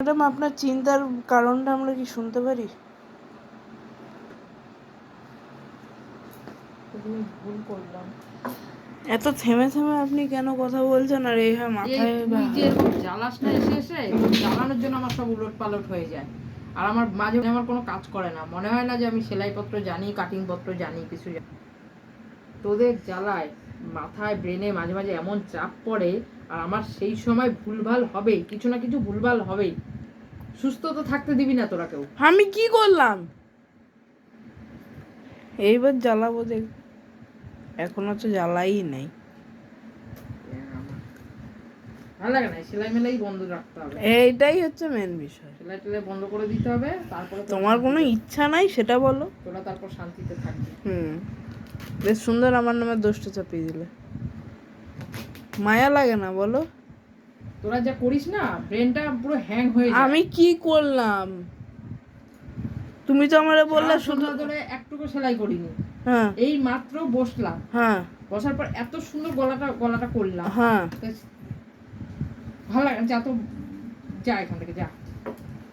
Madam, আপনার চিন্তার কারণটা আমরা কি শুনতে পারি? ভুল করলাম। এত থেমে থেমে আপনি কেন কথা বলছেন? আর এই মাথায় তুই যে এরকম জ্বালাস না এসে এসে, জ্বালানোর জন্য আমার সব উলট পালট হয়ে যায়। আর আমার মাঝে মাঝে আমার কোনো কাজ করে না, মনে হয় না যে আমি সেলাইপত্র জানি, কাটিং পত্র জানি, কিছু জানি। তোদের জ্বালায় মাথায় ব্রেনে মাঝে মাঝে এমন চাপ পড়ে, আর আমার সেই সময় ভুলভাল হবেই, কিছু না কিছু ভুলভাল হবেই। সুস্থ তো থাকতে দিবি না তোরা কেউ। আমি কি করলাম? এইবার জ্বালাবো দেখ। এখনো তো জ্বালাই নেই। ভালো লাগে না, সেলাই মেলাই বন্ধ রাখতে হবে। এইটাই হচ্ছে মেন বিষয়। সেলাই টেলাই বন্ধ করে দিতে হবে, তারপরে তোমার কোনো ইচ্ছা নাই সেটা বলো। তোরা তারপর শান্তিতে থাকবি। বেশ সুন্দর আমার নামে দোষটা চাপিয়ে দিলে। মায়া লাগে না বলো? তোরা যা করিস না, ব্রেনটা পুরো হ্যাং হয়ে যায়। আমি কি করলাম? তুমি তো আমারে বললে শুধু ধরে একটুকু সেলাই করিনি। হ্যাঁ, এই মাত্র বসলাম, হ্যাঁ, বসার পর এত সুন্দর গলাটা করলাম। হ্যাঁ। ভালো লাগে, যা তো, যা এখান থেকে, যা।